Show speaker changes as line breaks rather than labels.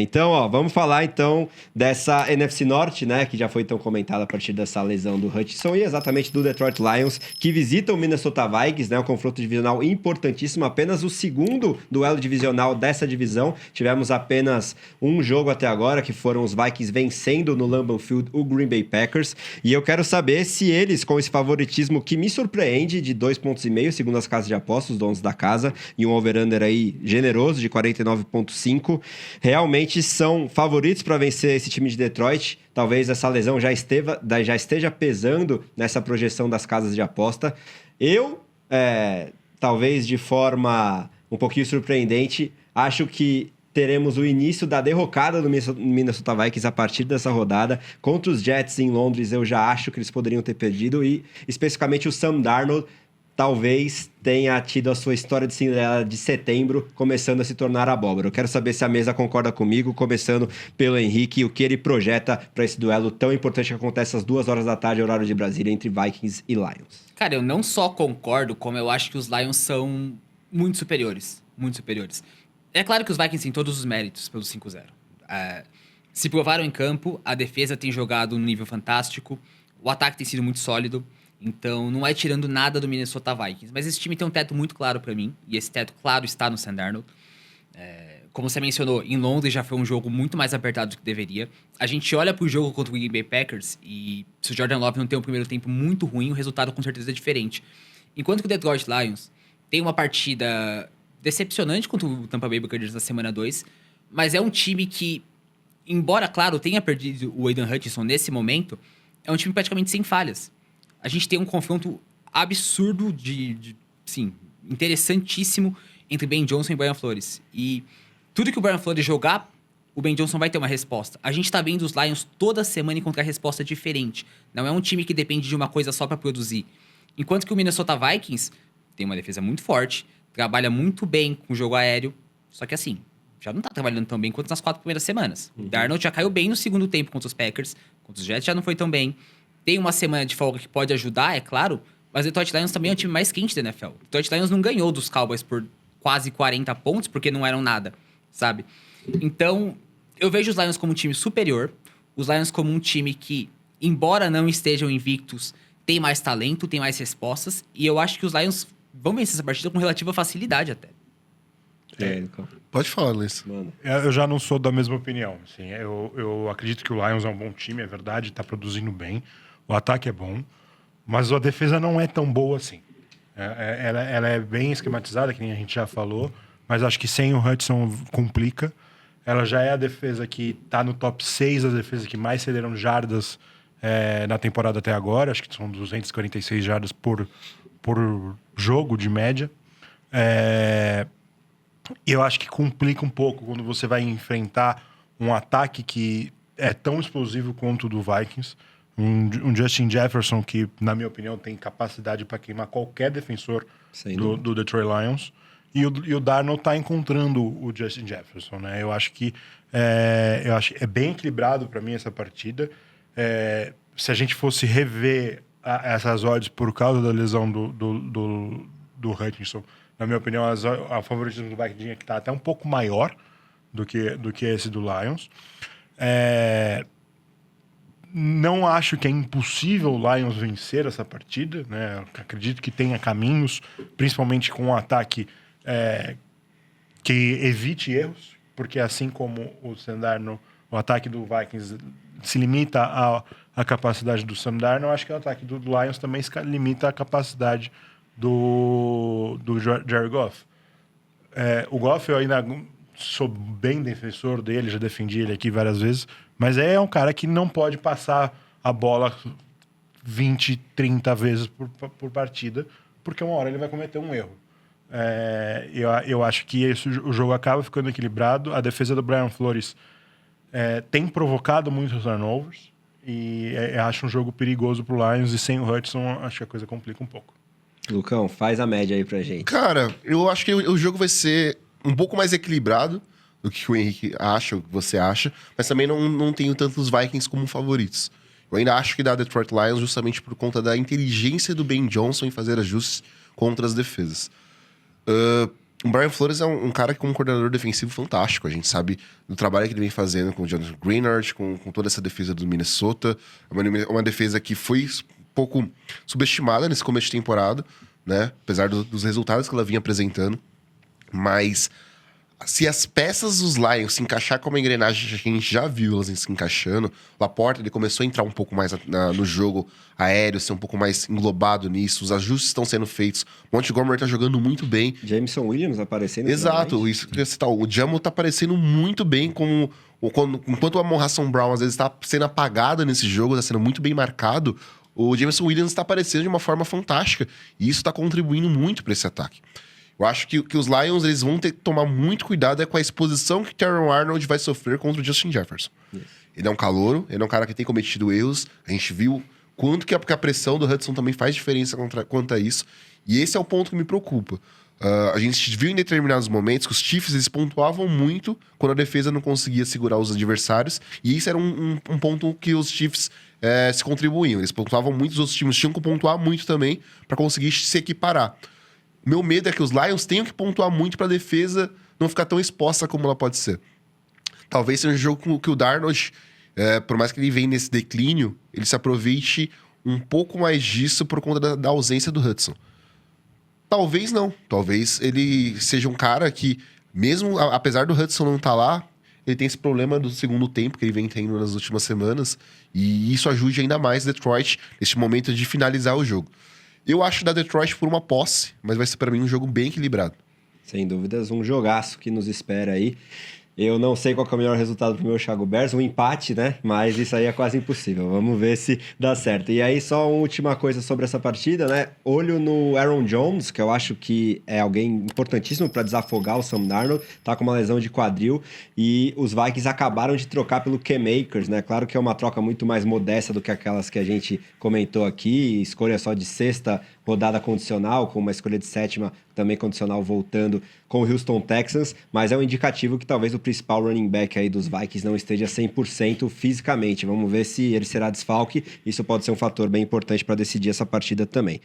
Então, vamos falar então dessa NFC Norte, né, que já foi tão comentada a partir dessa lesão do Hutchinson e exatamente do Detroit Lions, que visita o Minnesota Vikings, né, um confronto divisional importantíssimo, apenas o segundo duelo divisional dessa divisão. Tivemos apenas um jogo até agora, que foram os Vikings vencendo no Lambeau Field o Green Bay Packers, e eu quero saber se eles, com esse favoritismo que me surpreende de 2,5 pontos, segundo as casas de apostas, os donos da casa, e um over-under aí generoso de 49,5, realmente são favoritos para vencer esse time de Detroit. Talvez essa lesão já esteja pesando nessa projeção das casas de aposta. Eu, talvez de forma um pouquinho surpreendente, acho que teremos o início da derrocada do Minnesota Vikings a partir dessa rodada. Contra os Jets em Londres, eu já acho que eles poderiam ter perdido. E, especificamente, o Sam Darnold talvez tenha tido a sua história de Cinderela de setembro começando a se tornar abóbora. Eu quero saber se a mesa concorda comigo, começando pelo Henrique, o que ele projeta para esse duelo tão importante que acontece às 2 horas da tarde, horário de Brasília, entre Vikings e Lions.
Cara, eu não só concordo, como eu acho que os Lions são muito superiores. Muito superiores. É claro que os Vikings têm todos os méritos pelo 5-0. Se provaram em campo, a defesa tem jogado num nível fantástico, o ataque tem sido muito sólido. Então, não é tirando nada do Minnesota Vikings. Mas esse time tem um teto muito claro pra mim. E esse teto, claro, está no Sam Darnold. Como você mencionou, em Londres já foi um jogo muito mais apertado do que deveria. A gente olha pro jogo contra o Green Bay Packers e se o Jordan Love não tem um primeiro tempo muito ruim, o resultado com certeza é diferente. Enquanto que o Detroit Lions tem uma partida decepcionante contra o Tampa Bay Buccaneers na semana 2, mas é um time que, embora, claro, tenha perdido o Aidan Hutchinson nesse momento, é um time praticamente sem falhas. A gente tem um confronto absurdo sim, interessantíssimo entre Ben Johnson e Brian Flores. E tudo que o Brian Flores jogar, o Ben Johnson vai ter uma resposta. A gente tá vendo os Lions toda semana encontrar resposta diferente. Não é um time que depende de uma coisa só para produzir. Enquanto que o Minnesota Vikings tem uma defesa muito forte, trabalha muito bem com o jogo aéreo, só que assim, já não tá trabalhando tão bem quanto nas 4 primeiras semanas. O Darnold já caiu bem no segundo tempo contra os Packers, contra os Jets já não foi tão bem. Tem uma semana de folga que pode ajudar, é claro, mas o Detroit Lions também é o time mais quente da NFL. O Detroit Lions não ganhou dos Cowboys por quase 40 pontos, porque não eram nada, sabe? Então, eu vejo os Lions como um time superior, os Lions como um time que, embora não estejam invictos, tem mais talento, tem mais respostas, e eu acho que os Lions vão vencer essa partida com relativa facilidade até.
Pode falar, Luiz.
Eu já não sou da mesma opinião. Assim, eu acredito que o Lions é um bom time, é verdade, tá produzindo bem. O ataque é bom, mas a defesa não é tão boa assim. Ela é bem esquematizada, que nem a gente já falou, mas acho que sem o Hudson complica. Ela já é a defesa que está no top 6 das defesas que mais cederam jardas na temporada até agora. Acho que são 246 jardas por jogo de média. Eu acho que complica um pouco quando você vai enfrentar um ataque que é tão explosivo quanto o do Vikings. Um Justin Jefferson que, na minha opinião, tem capacidade para queimar qualquer defensor do Detroit Lions. E o Darnold está encontrando o Justin Jefferson, né? Eu acho que é bem equilibrado para mim essa partida. Se a gente fosse rever essas odds por causa da lesão do Hutchinson, na minha opinião, a favoritismo do Vikings tinha que estar até um pouco maior do que esse do Lions. Não acho que é impossível o Lions vencer essa partida, né? Acredito que tenha caminhos, principalmente com um ataque que evite erros, porque assim como o Sam Darnold, o ataque do Vikings se limita à capacidade do Sam Darnold, acho que o ataque do Lions também se limita à capacidade do Jared Goff. O Goff, eu ainda sou bem defensor dele, já defendi ele aqui várias vezes, mas é um cara que não pode passar a bola 20, 30 vezes por partida, porque uma hora ele vai cometer um erro. Eu acho que o jogo acaba ficando equilibrado. A defesa do Brian Flores tem provocado muitos turnovers e acho um jogo perigoso pro Lions, e sem o Hudson acho que a coisa complica um pouco.
Lucão, faz a média aí pra gente.
Cara, eu acho que o jogo vai ser um pouco mais equilibrado do que o Henrique acha, o que você acha, mas também não tenho tantos Vikings como favoritos. Eu ainda acho que dá Detroit Lions justamente por conta da inteligência do Ben Johnson em fazer ajustes contra as defesas. O Brian Flores é um cara com um coordenador defensivo fantástico. A gente sabe do trabalho que ele vem fazendo com o Jonathan Greenard, com toda essa defesa do Minnesota. Uma defesa que foi um pouco subestimada nesse começo de temporada, né? Apesar dos resultados que ela vinha apresentando. Mas se as peças dos Lions se encaixar como a engrenagem que a gente já viu elas se encaixando, o Laporta ele começou a entrar um pouco mais no jogo aéreo, ser um pouco mais englobado nisso, os ajustes estão sendo feitos. Montgomery tá jogando muito bem.
Jameson Williams aparecendo.
Exato, isso que eu ia citar. O Jamo tá aparecendo muito bem como... Enquanto o Amon-Ra Brown às vezes tá sendo apagada nesse jogo, tá sendo muito bem marcado, o Jameson Williams tá aparecendo de uma forma fantástica. E isso tá contribuindo muito para esse ataque. Eu acho que os Lions eles vão ter que tomar muito cuidado com a exposição que o Terron Arnold vai sofrer contra o Justin Jefferson. Yes. Ele é um calouro, ele é um cara que tem cometido erros. A gente viu quanto que a pressão do Hudson também faz diferença quanto a isso. E esse é o ponto que me preocupa. A gente viu em determinados momentos que os Chiefs eles pontuavam muito quando a defesa não conseguia segurar os adversários. E isso era um ponto que os Chiefs se contribuíam. Eles pontuavam muito, os outros times tinham que pontuar muito também para conseguir se equiparar. Meu medo é que os Lions tenham que pontuar muito para a defesa não ficar tão exposta como ela pode ser. Talvez seja um jogo que o Darnold, por mais que ele venha nesse declínio, ele se aproveite um pouco mais disso por conta da ausência do Hudson. Talvez não. Talvez ele seja um cara que, mesmo apesar do Hudson não estar lá, ele tem esse problema do segundo tempo que ele vem tendo nas últimas semanas. E isso ajude ainda mais Detroit neste momento de finalizar o jogo. Eu acho da Detroit por uma posse, mas vai ser para mim um jogo bem equilibrado.
Sem dúvidas, um jogaço que nos espera aí. Eu não sei qual é o melhor resultado pro meu Chicago Bears, um empate, né? Mas isso aí é quase impossível. Vamos ver se dá certo. E aí, só uma última coisa sobre essa partida, né? Olho no Aaron Jones, que eu acho que é alguém importantíssimo para desafogar o Sam Darnold. Tá com uma lesão de quadril. E os Vikings acabaram de trocar pelo Cam Akers, né? Claro que é uma troca muito mais modesta do que aquelas que a gente comentou aqui. Escolha só de sexta rodada condicional, com uma escolha de sétima também condicional voltando com o Houston Texans, mas é um indicativo que talvez o principal running back aí dos Vikings não esteja 100% fisicamente. Vamos ver se ele será desfalque. Isso pode ser um fator bem importante para decidir essa partida também.